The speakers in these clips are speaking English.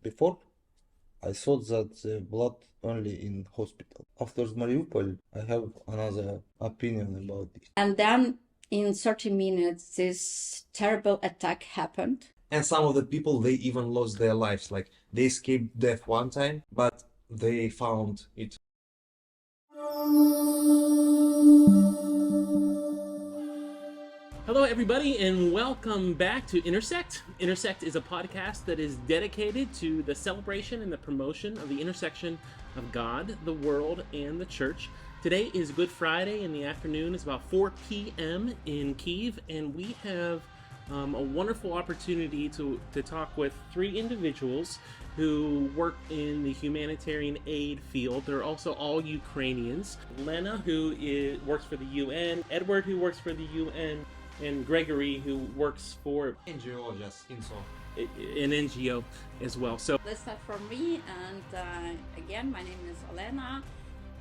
Before, I thought that the blood only in hospital. After Mariupol, I have another opinion about it. And then in 30 minutes, this terrible attack happened. And some of the people, they even lost their lives. Like, they escaped death one time, but they found it. Hello, everybody, and welcome back to Intersect. Intersect is a podcast that is dedicated to the celebration and the promotion of the intersection of God, the world, and the church. Today is Good Friday in the afternoon. It's about 4 p.m. in Kyiv, and we have a wonderful opportunity to talk with three individuals who work in the humanitarian aid field. They're also all Ukrainians. Lena, who works for the UN, Edward, who works for the UN, and Gregory, who works for NGO, just INSO. an NGO as well. So Let's start from me, and again, my name is Lena.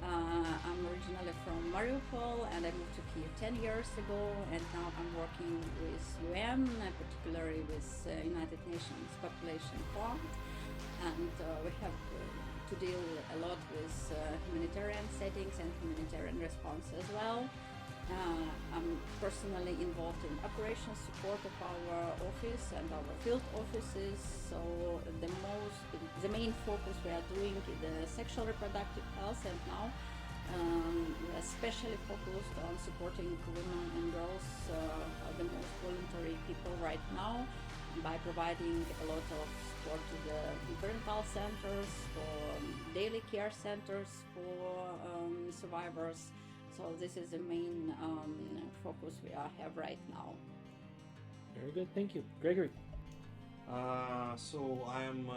I'm originally from Mariupol, and I moved to Kyiv 10 years ago, and now I'm working with UN, particularly with United Nations Population Fund, and we have to deal a lot with humanitarian settings and humanitarian response as well. I'm personally involved in operations support of our office and our field offices. So the main focus we are doing is the sexual reproductive health, and now we are especially focused on supporting women and girls, the most voluntary people right now, by providing a lot of support to the parental centers, for daily care centers for survivors. So this is the main focus we have right now. very good, thank you. Gregory. So I am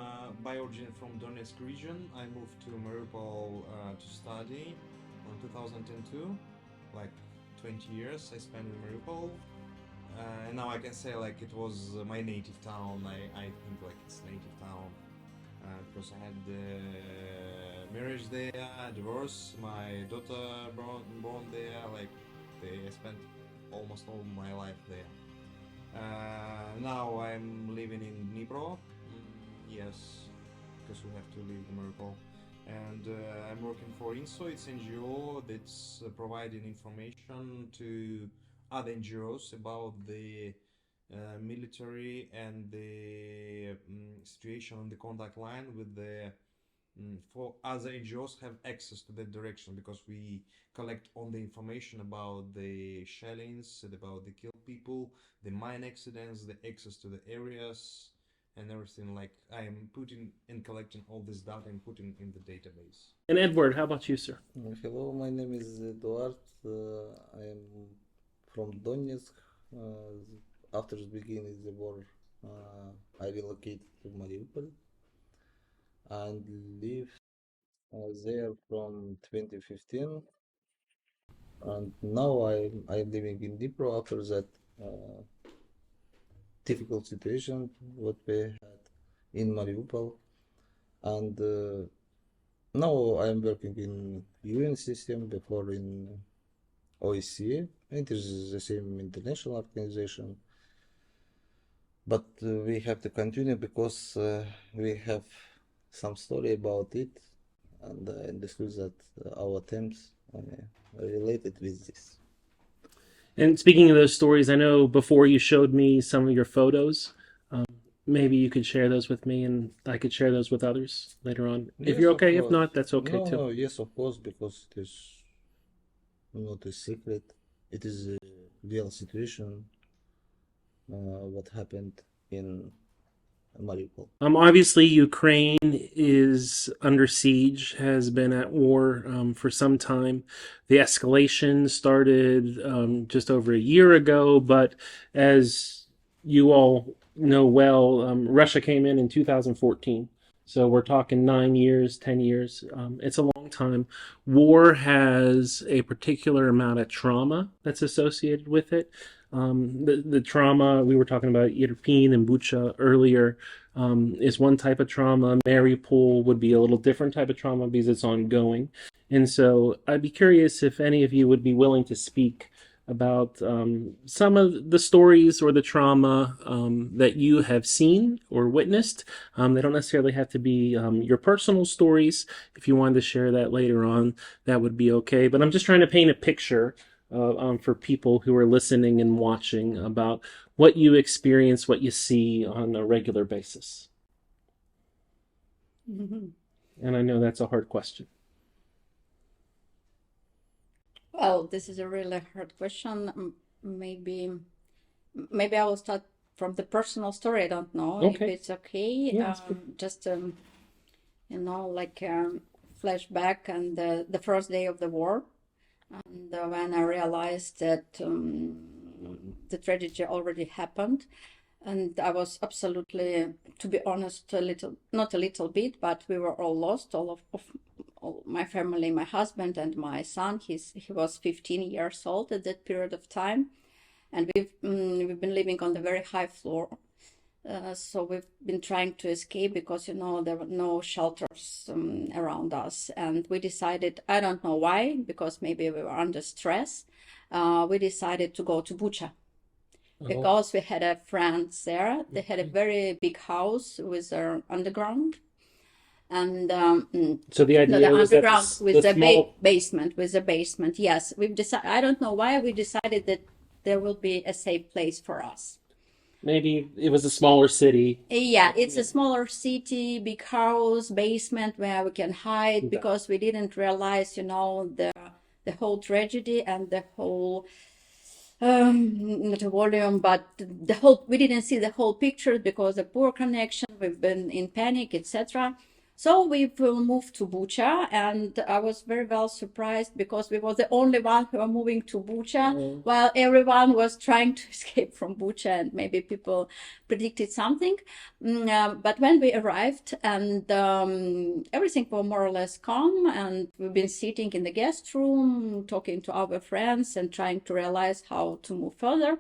by origin from Donetsk region. I moved to Mariupol to study in 2002, like 20 years I spent in Mariupol. And now I can say like it was my native town. I think like it's native town because I had marriage there, divorce, my daughter born there. Like I spent almost all my life there. Now I'm living in Dnipro. Yes, because we have to live in Mariupol. And I'm working for INSO. It's NGO that's providing information to other NGOs about the military and the situation on the contact line with the for other NGOs have access to that direction, because we collect all the information about the shellings, about the killed people, the mine accidents, the access to the areas and everything. Like I am putting and collecting all this data and putting in the database. And Edward, how about you, sir? Hello, my name is Eduard. I am from Donetsk. After the beginning of the war, I relocated to Mariupol and live there from 2015. And now I'm living in Dnipro after that difficult situation what we had in Mariupol. And now I'm working in UN system, before in OSCE. It is the same international organization. But we have to continue because we have some story about it, and I understood that our attempts are related with this. And speaking of those stories, I know before you showed me some of your photos. Maybe you could share those with me, and I could share those with others later on. If Yes, you're of okay, if course. not, that's okay No, too. no, yes, of course, because it is not a secret. It is a real situation, what happened in Mariupol. Obviously, Ukraine is under siege, has been at war for some time. The escalation started just over a year ago, but as you all know well, Russia came in 2014. So we're talking 9 years, 10 years. It's a long time. War has a particular amount of trauma that's associated with it. The trauma, we were talking about Irpin and Bucha earlier, is one type of trauma. Mariupol would be a little different type of trauma because it's ongoing. And so I'd be curious if any of you would be willing to speak about some of the stories or the trauma that you have seen or witnessed. They don't necessarily have to be your personal stories. If you wanted to share that later on, that would be okay. But I'm just trying to paint a picture for people who are listening and watching about what you experience, what you see on a regular basis. Mhm. And I know that's a hard question. Well, this is a really hard question. Maybe I will start from the personal story. I don't know if Okay. it's okay. Yeah, that's good. Just like flashback and the first day of the war, and when I realized that the tragedy already happened, and I was absolutely, to be honest, not a little bit, but we were all lost, all my family, my husband and my son. He was 15 years old at that period of time, and we've been living on the very high floor. So we've been trying to escape because there were no shelters around us, and we decided, I don't know why, because maybe we were under stress. We decided to go to Bucha because we had a friends there. They had a very big house with their underground, and So the no, idea the was that underground with the the small, basement. Yes, we've decided. I don't know why we decided that there will be a safe place for us. maybe it was a smaller city. Yeah, it's a smaller city, big house, basement where we can hide, because we didn't realize, the whole tragedy and the whole not a volume, but we didn't see the whole picture because of poor connection. We've been in panic, etc. So we've moved to Bucha, and I was very well surprised because we were the only one who were moving to Bucha, while everyone was trying to escape from Bucha, and maybe people predicted something. But when we arrived, and everything was more or less calm, and we've been sitting in the guest room, talking to our friends and trying to realize how to move further.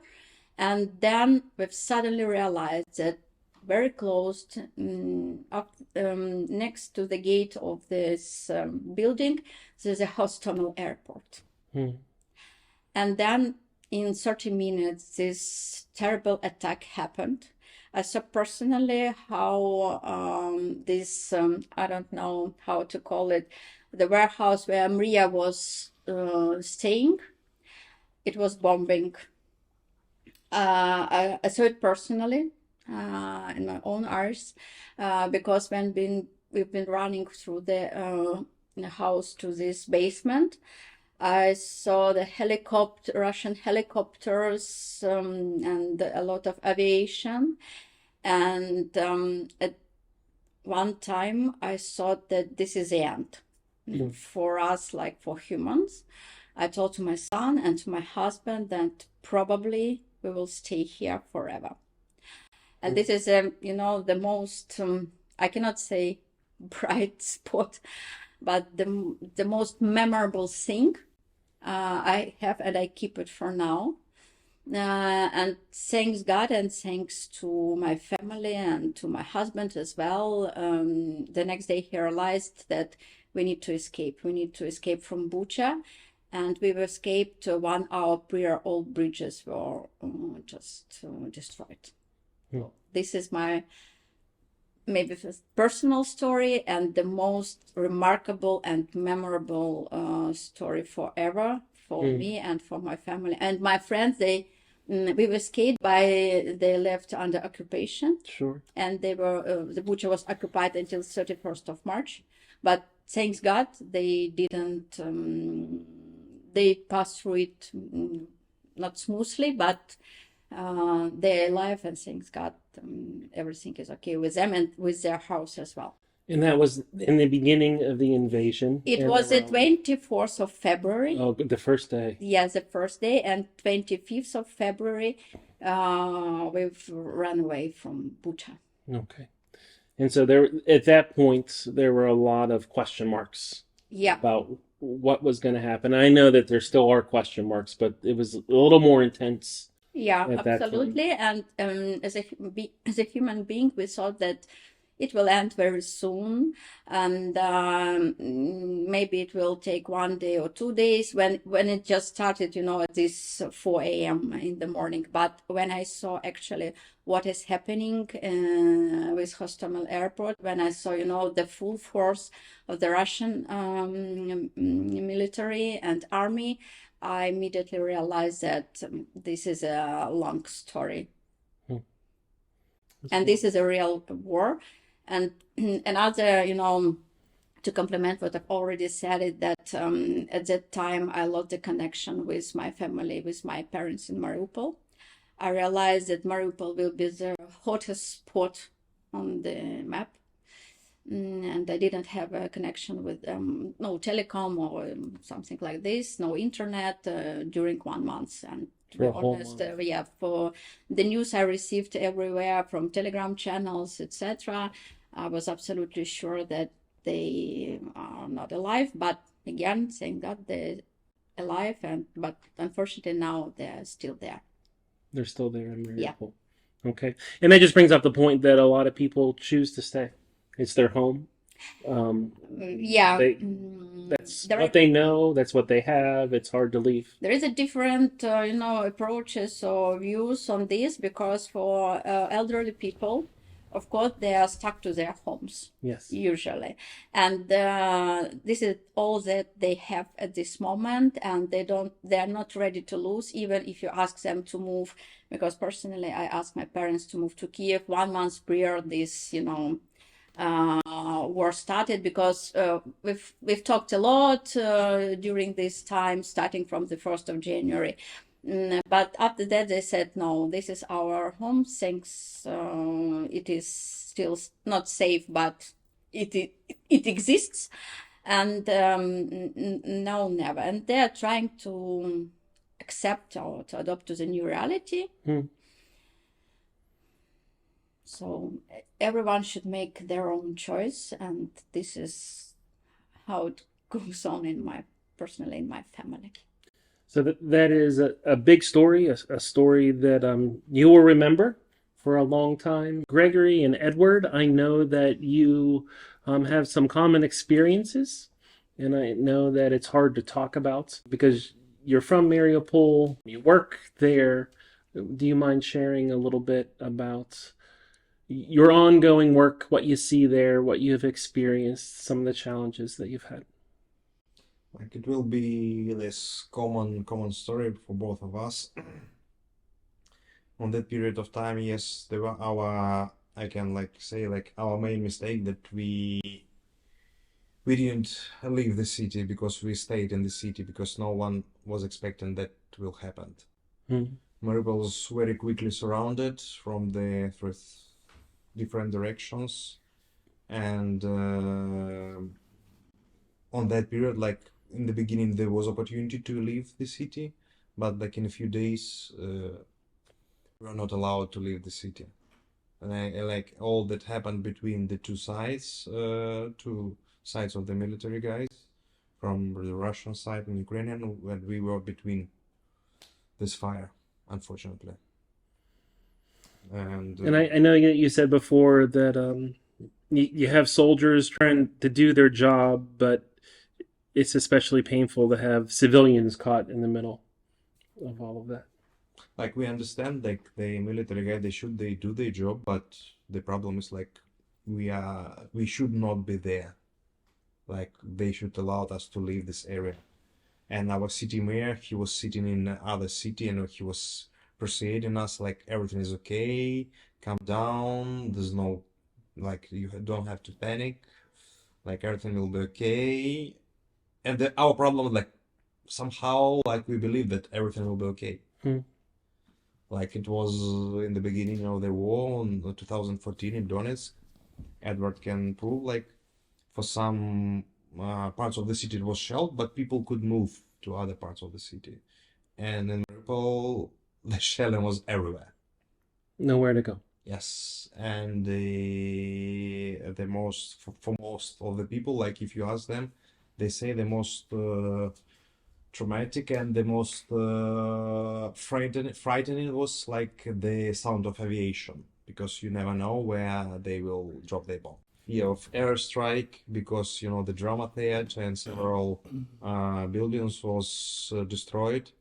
And then we've suddenly realized that very close, next to the gate of this building, there's a Hostomel airport. And then in 30 minutes, this terrible attack happened. I saw personally how this, I don't know how to call it, the warehouse where Maria was staying, it was bombing. I saw it personally in my own eyes, because when we've been running through the house to this basement, I saw the Russian helicopters, and a lot of aviation. And at one time, I thought that this is the end for us, like for humans. I told to my son and to my husband that probably we will stay here forever. And this is, the most, I cannot say bright spot, but the most memorable thing I have, and I keep it for now. And thanks God, and thanks to my family and to my husband as well. The next day he realized that we need to escape. We need to escape from Bucha. And we've escaped 1 hour prior. All bridges were just destroyed. This is my maybe personal story, and the most remarkable and memorable story forever for me and for my family and my friends. We've escaped they left under occupation. Sure. And they were the Bucha was occupied until 31st of March. But thanks God, they didn't. They passed through it not smoothly, but they're alive, and thanks God, everything is okay with them and with their house as well. And that was in the begining of the invasion. It was the 24th of February. Oh, the first day. Yes, the first day, and 25th of February, we've run away from Bucha. Okay. And so at that point, there were a lot of question marks. Yeah. About what was going to happen. I know that there still are question marks, but it was a little more intense. Yeah, absolutely. And as a human being, we thought that it will end very soon, and maybe it will take 1 day or 2 days. When it just started, at this 4 a.m. in the morning. But when I saw actually what is happening with Hostomel airport, when I saw, the full force of the Russian military and army, I immediately realized that this is a long story. And this is a real war. And another, to complement what I've already said, is that at that time I lost the connection with my family, with my parents in Mariupol. I realized that Mariupol will be the hottest spot on the map. And I didn't have a connection with no telecom or something like this, no internet during 1 month. And to be honest, for the news I received everywhere from Telegram channels, etc., I was absolutely sure that they are not alive. But again, thank God they're alive, but unfortunately now they're still there. They're still there in Mariupol. Yeah. Okay. And that just brings up the point that a lot of people choose to stay. It's their home. That's what they know. That's what they have. It's hard to leave. There is a different, approaches or views on this, because for elderly people, of course, they are stuck to their homes. Yes. Usually, and this is all that they have at this moment, and they are not ready to lose, even if you ask them to move. Because personally, I asked my parents to move to Kiev 1 month prior this, war started, because we've talked a lot during this time, starting from the 1st of January. But after that, they said, no, this is our home. Thanks. It is still not safe, but it exists. And no, never. And they are trying to accept or to adopt to the new reality. So everyone should make their own choice, and this is how it goes on personally in my family. So that is a big story, a story that you will remember for a long time. Gregory and Edward, I know that you have some common experiences, and I know that it's hard to talk about because you're from Mariupol, you work there. Do you mind sharing a little bit about your ongoing work, what you see there, what you have experienced, some of the challenges that you've had? Like, it will be this common story for both of us. On that period of time, yes, they were our main mistake, that we didn't leave the city, because we stayed in the city, because no one was expecting that will happen. Mariupol was very quickly surrounded from the different directions, and on that period, like in the beginning, there was opportunity to leave the city, but like in a few days, we were not allowed to leave the city. And I like all that happened between the two sides of the military guys, from the Russian side and Ukrainian, when we were between this fire, unfortunately. And I know you said before that you have soldiers trying to do their job, but it's especially painful to have civilians caught in the middle of all of that. Like, we understand, like, the military guy, they do their job, but the problem is, like, we should not be there. Like, they should allow us to leave this area. And our city mayor, he was sitting in other city, and he was persuading us, like, everything is okay, calm down, there's no, like, you don't have to panic, like, everything will be okay. And our problem, like, somehow, like, we believe that everything will be okay. Like, it was in the beginning of the war in 2014 in Donetsk. Edward can prove, like, for some parts of the city it was shelled, but people could move to other parts of the city. And in Mariupol, the shelling was everywhere. Nowhere to go. Yes, and the most for most of the people, like, if you ask them, they say the most traumatic and the most frightening was, like, the sound of aviation. because you never know where they will drop their bomb. Fear of airstrike because the drama theater and several buildings was destroyed.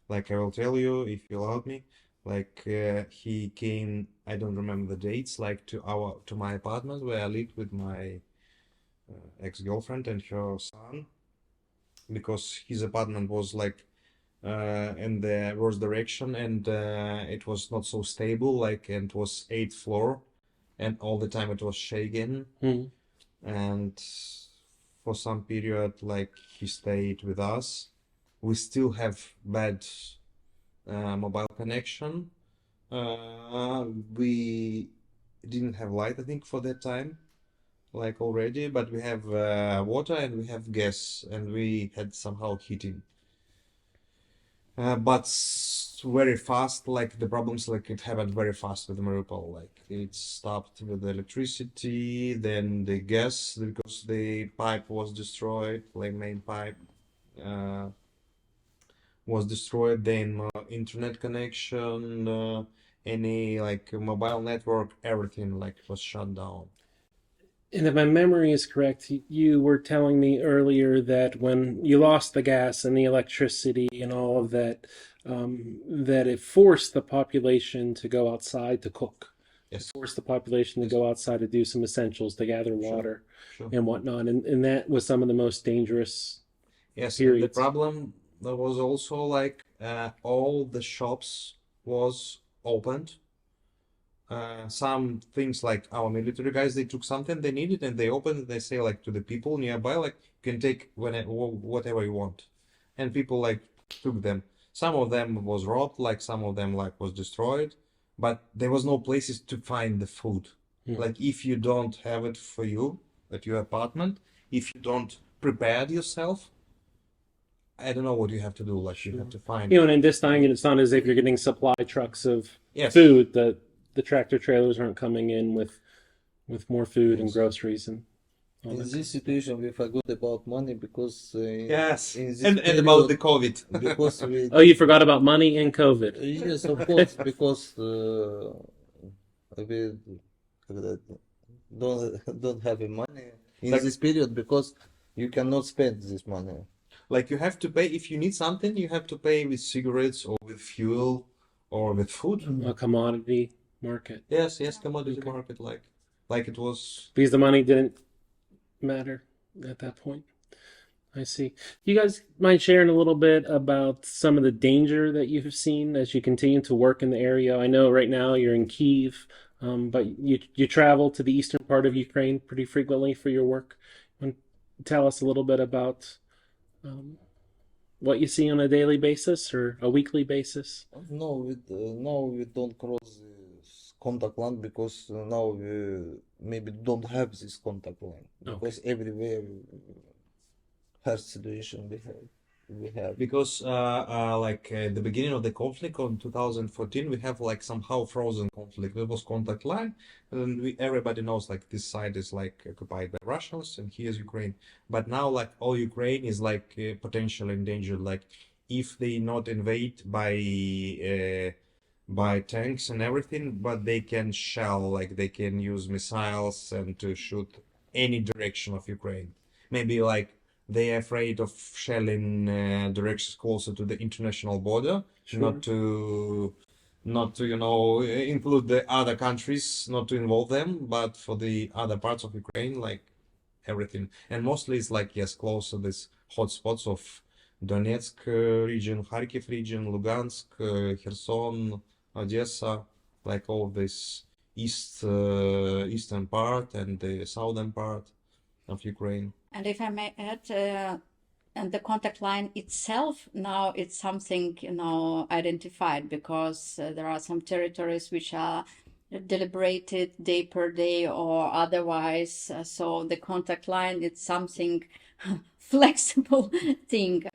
Like I will tell you if you allow me. Like he came, I don't remember the dates, like to my apartment where I lived with my ex-girlfriend and her son, because his apartment was like in the worst direction, and it was not so stable, like, and it was 8th floor, and all the time it was shaking. And for some period, like, he stayed with us. We still have bad mobile connection. We didn't have light, I think, for that time, like, already, but we have water and we have gas, and we had somehow heating. But very fast, like, the problems, like, it happened very fast with Mariupol. Like, it stopped with the electricity, then the gas, because the pipe was destroyed, like, main pipe was destroyed, then internet connection, any, like, mobile network, everything, like, was shut down. And if my memory is correct, you were telling me earlier that when you lost the gas and the electricity and all of that, that it forced the population to go outside to cook. Yes. It forced the population to Yes. go outside to do some essentials, to gather Sure. water Sure. and whatnot. And that was some of the most dangerous Yes, and the periods. problem there was also, like, all the shops was opened. Some things, like, our military guys, they took something they needed and they opened it. They say, like, to the people nearby, like, you can take whatever you want, and people, like, took them. Some of them was robbed, like, some of them, like, was destroyed, but there was no places to find the food. Like, if you don't have it for you at your apartment, if you don't prepare it yourself, I don't know what you have to do. Like, you have to find. And in this time, it's not as if you're getting supply trucks of Yes. food. The tractor trailers aren't coming in with more food and Yes. groceries and all In that. this situation, we forgot about money because Yes, in this and about the period, COVID. because we Oh, you forgot about money and COVID. yes, of course, because we don't have money in Like- this period, because you cannot spend this money. Like, you have to pay if you need something. You have to pay with cigarettes or with fuel or with food. A commodity market. Yes, commodity market. Like it was. Because the money didn't matter at that point. I see. You guys mind sharing a little bit about some of the danger that you've seen as you continue to work in the area? I know right now you're in Kyiv, but you travel to the eastern part of Ukraine pretty frequently for your work. Tell us a little bit about what you see on a daily basis or a weekly basis. No, now we don't cross this contact line, because now we maybe don't have this contact line, because everywhere hard situation we have. Because like, at the beginning of the conflict on 2014, we have, like, somehow frozen conflict. There was contact line, and everybody knows, like, this side is, like, occupied by Russians, and here's Ukraine. But now, like, all Ukraine is, like, potentially endangered. Like, if they not invade by tanks and everything, but they can shell, like, they can use missiles and to shoot any direction of Ukraine. Maybe, like, they are afraid of shelling directions closer to the international border, not to include the other countries, not to involve them, but for the other parts of Ukraine, like, everything. And mostly it's, like, yes, close to these hotspots of Donetsk region, Kharkiv region, Lugansk, Kherson, Odessa, like, all this eastern part and the southern part of Ukraine. And if I may add, and the contact line itself, now it's something, identified, because there are some territories which are deliberated day per day or otherwise. So the contact line, it's something flexible thing.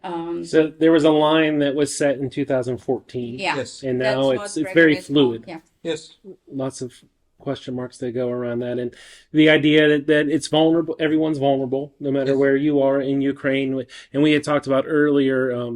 So there was a line that was set in 2014. Yeah. Yes. And now That's it's what very Gregory is fluid. called. Yeah. Yes. Lots of question marks that go around that, and the idea that it's vulnerable, everyone's vulnerable no matter Yes. where you are in Ukraine. And we had talked about earlier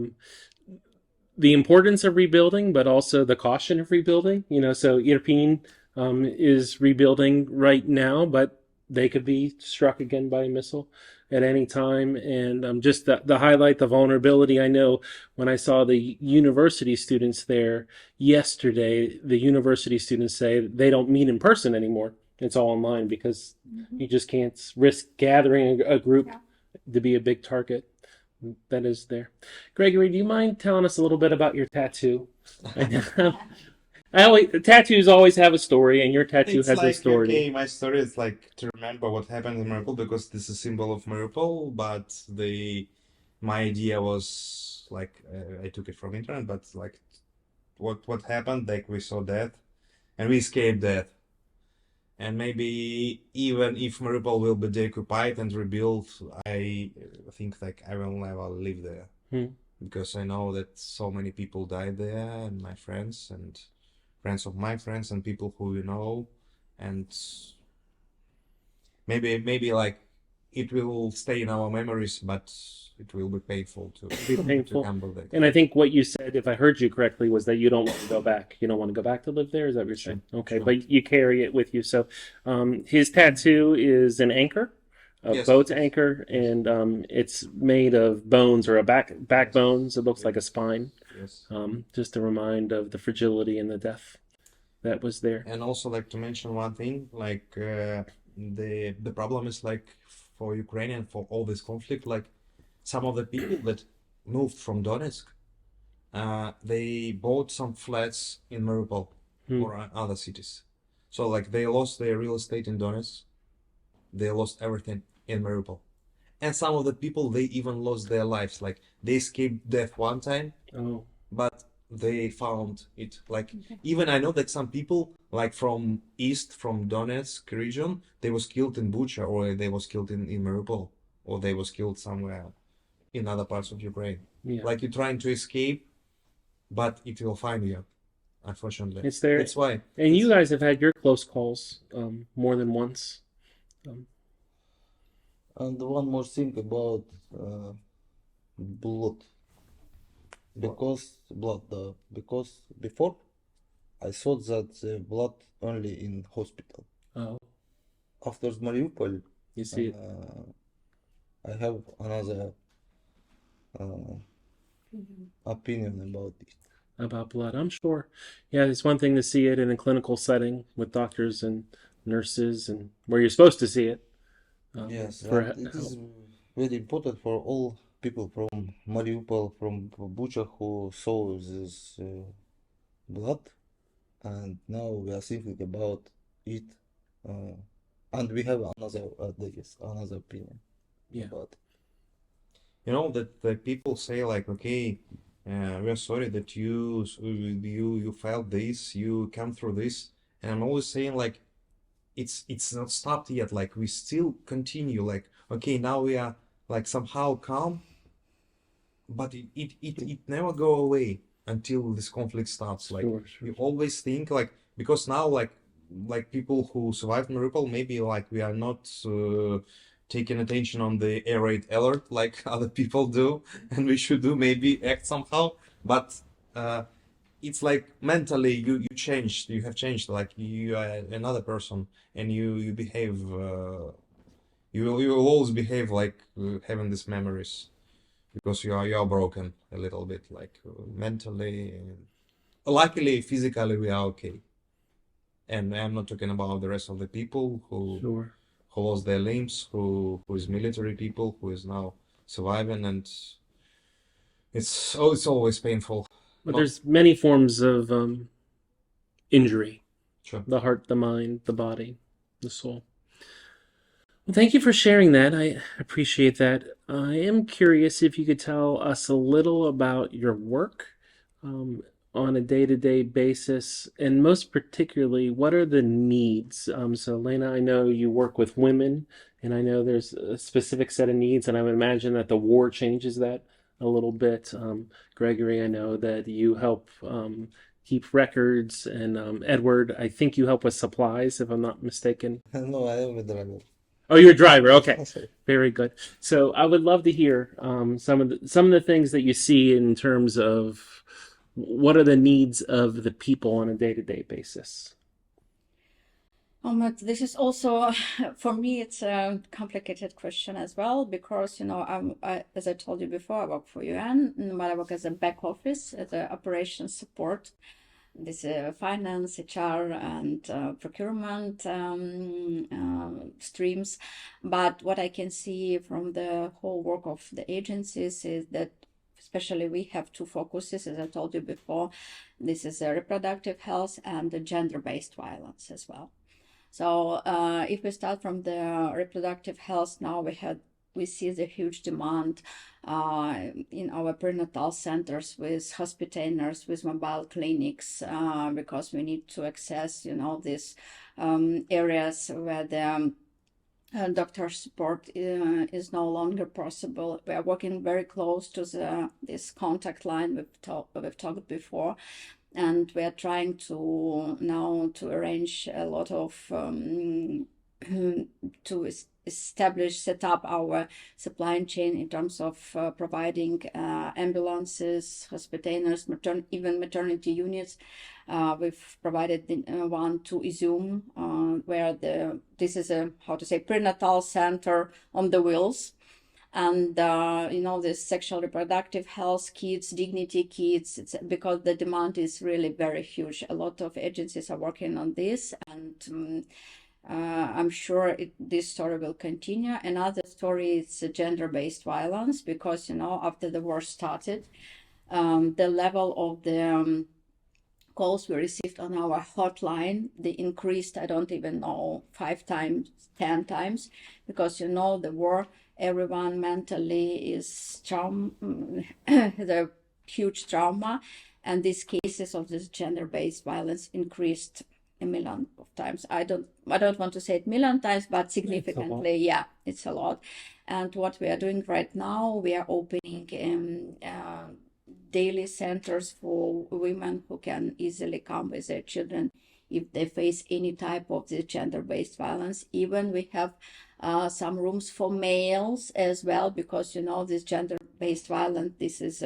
the importance of rebuilding, but also the caution of rebuilding. So Irpin is rebuilding right now, but they could be struck again by a missile at any time. And just the highlight, the vulnerability. I know when I saw the university students there yesterday, the university students say they don't meet in person anymore. It's all online because you just can't risk gathering a group to be a big target. That is there. Gregory, do you mind telling us a little bit about your tattoo? Tattoos always have a story, and your tattoo It's has a like, story. okay, my story is like to remember what happened in Mariupol because this is a symbol of Mariupol, but my idea was like I took it from internet, but like what happened, like we saw death and we escaped death. And maybe even if Mariupol will be deoccupied and rebuilt, I think like I will never live there because I know that so many people died there, and my friends and friends of my friends and people who you know, and maybe like it will stay in our memories, but it will be painful to Painful. come back. And I think what you said, if I heard you correctly, was that you don't want to go back. You don't want to go back to live there. Is that what you're saying? Okay, Sure. but you carry it with you. So, his tattoo is an anchor, a Yes. boat's anchor, and it's made of bones or backbones. It looks like a spine, Yes. just to remind of the fragility and the death that was there. And also like to mention one thing, like the problem is like for Ukrainian, for all this conflict, like some of the people that moved from Donetsk, they bought some flats in Mariupol or other cities. So like they lost their real estate in Donetsk, they lost everything in Mariupol. And some of the people, they even lost their lives. Like they escaped death one time, Oh, but they found it. Like even I know that some people like from east, from Donetsk region, they was killed in Bucha, or they was killed in Mariupol, or they was killed somewhere in other parts of Ukraine. yeah. Like you're trying to escape, but it will find you, unfortunately. It's there. That's why. And you guys have had your close calls more than once. And one more thing about blood. Because before I thought that the blood only in hospital. Oh, After Mariupol, you see it. I have another opinion about it. About blood, I'm sure. Yeah, it's one thing to see it in a clinical setting with doctors and nurses and where you're supposed to see it. Yes, for and it is very important for all people from Mariupol, from Bucha who saw this blood, and now we are thinking about it, and we have another opinion Yeah. about it. You know that the people say like, okay, we are sorry that you felt this, you come through this, and I'm always saying like, it's not stopped yet. Like we still continue. Like okay, now we are like somehow calm, but it never go away until this conflict starts. Like Sure. you always think like because now like people who survived Mariupol, maybe like we are not taking attention on the air raid alert like other people do, and we should do maybe act somehow. But it's like mentally you changed, you have changed. Like you are another person, and you behave. You will always behave like having these memories because you are broken a little bit, like mentally. Luckily, physically we are okay. And I'm not talking about the rest of the people Sure. who lost their limbs, who is military people, who is now surviving, and it's always painful. But No. there's many forms of injury: Sure. the heart, the mind, the body, the soul. Well, thank you for sharing that. I appreciate that. I am curious if you could tell us a little about your work on a day-to-day basis, and most particularly, what are the needs? So, Lena, I know you work with women, and I know there's a specific set of needs, and I would imagine that the war changes that a little bit. Gregory, I know that you help keep records, and Edward, I think you help with supplies, if I'm not mistaken. No, I am a driver. Oh, you're a driver. Okay, very good. So I would love to hear some of the things that you see in terms of what are the needs of the people on a day-to-day basis. This is also, for me, it's a complicated question as well, because, as I told you before, I work for UN, but I work as a back office, as a operations support. This finance, HR, and procurement streams. But what I can see from the whole work of the agencies is that especially we have two focuses, as I told you before. This is reproductive health and the gender-based violence as well. So if we start from the reproductive health, now we see the huge demand in our prenatal centers with hospitalers, with mobile clinics, because we need to access, these areas where the doctor support is no longer possible. We are working very close to this contact line we've talked before. And we are trying to now to arrange a lot of to set up our supply chain in terms of providing ambulances, hospitalers, even maternity units. We've provided one to Izum, where this is a prenatal center on the wheels. And this sexual reproductive health kits, dignity kits, it's because the demand is really very huge. A lot of agencies are working on this, and I'm sure this story will continue. Another story is gender-based violence, because after the war started, the level of the calls we received on our hotline, they increased, I don't even know, 5 times, 10 times, because the war, everyone mentally is has a huge trauma, and these cases of this gender-based violence increased a million of times. I don't want to say it million times, but significantly. Yeah, it's a lot. And what we are doing right now, we are opening daily centers for women who can easily come with their children if they face any type of the gender-based violence. Even we have some rooms for males as well, because this gender-based violence, this is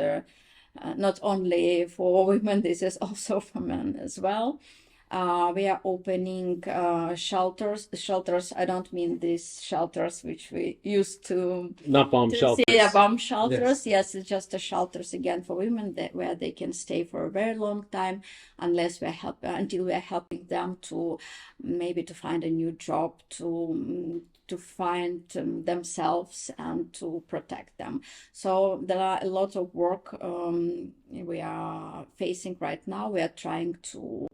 not only for women, this is also for men as well. We are opening shelters. Shelters, I don't mean these shelters which we used to Not bomb shelters. see, bomb shelters. Yes, it's just shelters again for women where they can stay for a very long time, until we are helping them to maybe to find a new job, to find themselves and to protect them. So there are a lot of work we are facing right now. We are trying to,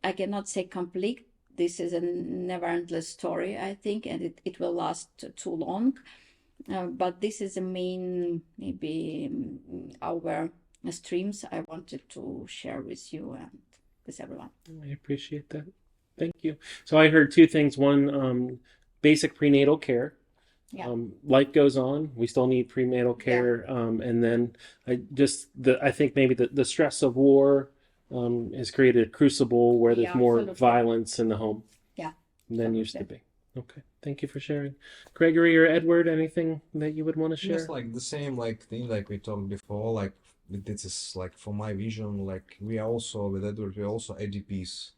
I cannot say complete. This is a never-endless story, I think, and it will last too long. But this is the main, maybe, our streams I wanted to share with you and with everyone. I appreciate that. Thank you. So I heard two things. One, basic prenatal care. Yeah. Life goes on. We still need prenatal care. And then I think maybe the stress of war has created a crucible where there's more violence in the home than used to be. Okay. Thank you for sharing. Gregory or Edward, anything that you would want to share? Just like the same thing like we talked before, like this is like for my vision, like we are also with Edward, we're also ADPs.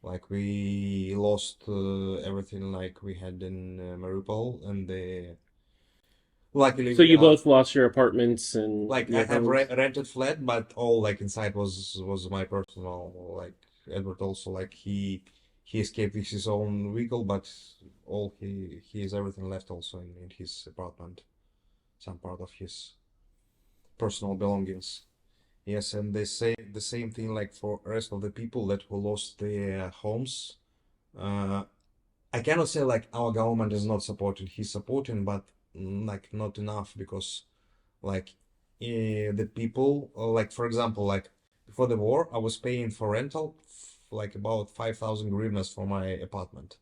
Like we lost everything like we had in Mariupol, and luckily So you both lost your apartments and like I have rented flat, but all like inside was my personal. Like Edward also, like he escaped with his own vehicle, but all he has everything left also in his apartment, some part of his personal belongings. Yes, and they say the same thing like for rest of the people that who lost their homes. I cannot say like our government is not supporting. He's supporting, but like not enough, because like the people like for example like before the war I was paying for rental like about 5,000 hryvnias for my apartment.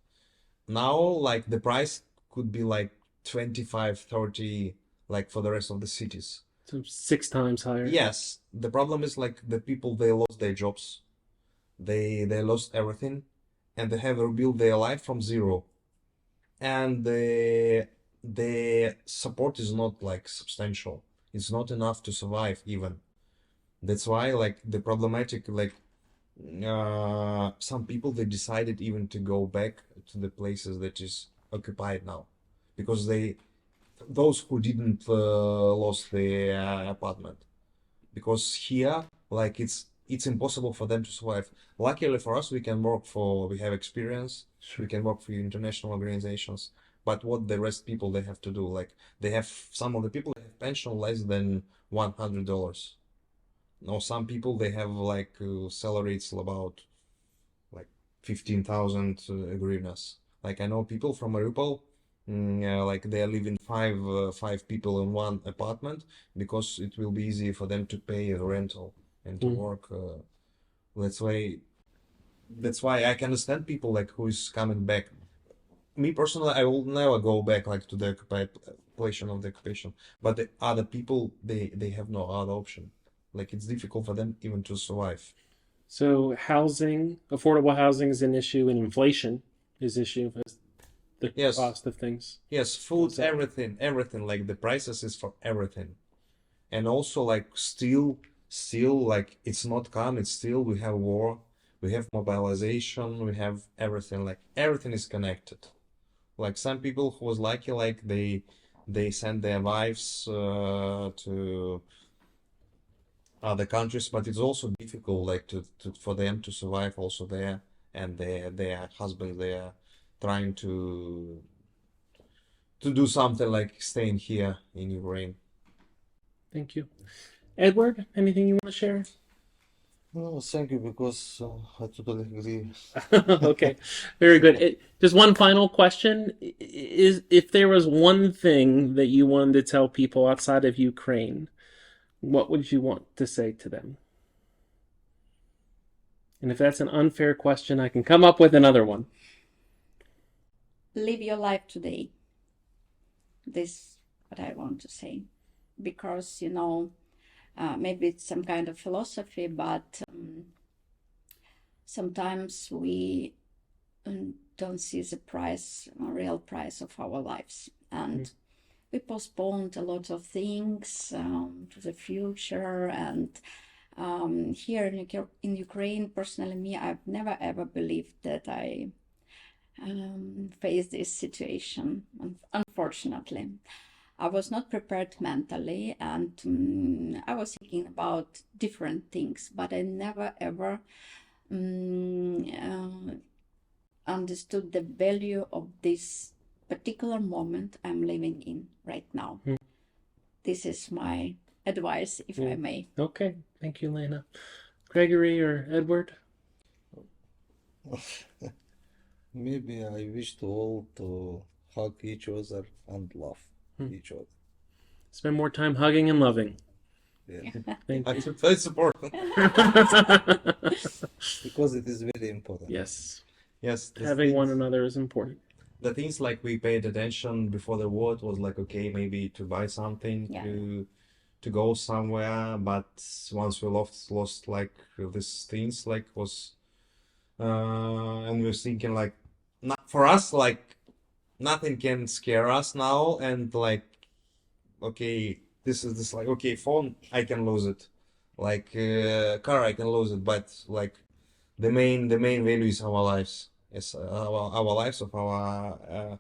Now like the price could be like 25, 30 like for the rest of the cities. So 6 times higher. Yes, the problem is like the people, they lost their jobs, they lost everything, and they have rebuilt their life from zero, and the support is not like substantial. It's not enough to survive even. That's why like the problematic like some people they decided even to go back to the places that is occupied now, because those who didn't lost their apartment, because here like it's impossible for them to survive. Luckily for us, we have experience. We can work for international organizations. But what the rest people they have to do, like they have some of the people they have pension less than $100. Now some people they have like salaries about like 15,000 hryvnias. Like I know people from Mariupol, like they are living five people in one apartment because it will be easy for them to pay the rental and to work. That's why I can understand people like who is coming back. Me personally, I will never go back like to the occupied portion of the occupation. But the other people, they have no other option. Like it's difficult for them even to survive. So housing, affordable housing is an issue, and inflation is issue as the Yes. cost of things. Yes, food, So- everything. Like the prices is for everything, and also like still like it's not calm. It's still we have war, we have mobilization, we have everything. Like everything is connected. Like some people who was lucky, like they send their wives to other countries, but it's also difficult like for them to survive also there, and their husbands they are trying to do something like staying here in Ukraine. Thank you. Edward, anything you want to share? No, thank you, because I totally agree. Okay, very good. Just one final question is: if there was one thing that you wanted to tell people outside of Ukraine, what would you want to say to them? And if that's an unfair question, I can come up with another one. Live your life today. This is what I want to say. Because, maybe it's some kind of philosophy, but sometimes we don't see the real price of our lives. And we postponed a lot of things to the future. And here in Ukraine, personally, me, I've never ever believed that I face this situation, unfortunately. I was not prepared mentally, and I was thinking about different things, but I never ever understood the value of this particular moment I'm living in right now. This is my advice, if I may. Okay, thank you, Lena. Gregory or Edward? Maybe I wish to all to hug each other and love each other. Spend more time hugging and loving. Yeah. Thank you. That's important. Because it is very important. Yes, Yes, having one another is important. the things like we paid attention before the war, it was like okay, maybe to buy something, Yeah. to go somewhere, but once we lost like these things, like was and we're thinking like not for us, like nothing can scare us now, and like okay, this is this like okay, phone I can lose it, like car I can lose it, but like the main value is our lives. Yes, our lives of our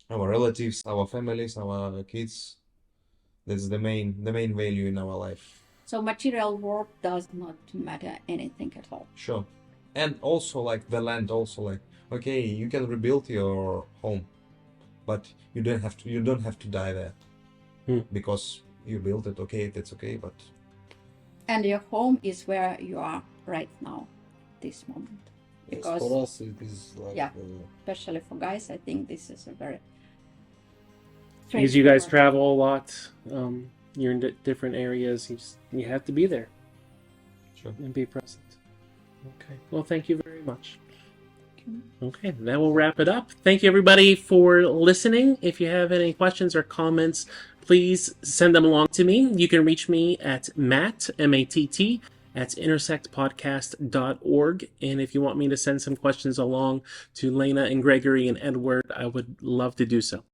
relatives, our families, our kids. That's the main value in our life. So material work does not matter anything at all. Sure. And also like the land also like okay, you can rebuild your home, but you don't have to die there. Because you built it, okay, that's okay, but And your home is where you are right now, this moment. Yes, Because, for us it is like Yeah. especially for guys, I think this is a very Because you guys straightforward- travel a lot, you're in different areas. You have to be there sure. and be present. Okay. Well, thank you very much. Okay, that will wrap it up. Thank you, everybody, for listening. If you have any questions or comments, please send them along to me. You can reach me at Matt, M-A-T-T, at intersectpodcast.org. And if you want me to send some questions along to Lena and Gregory and Edward, I would love to do so.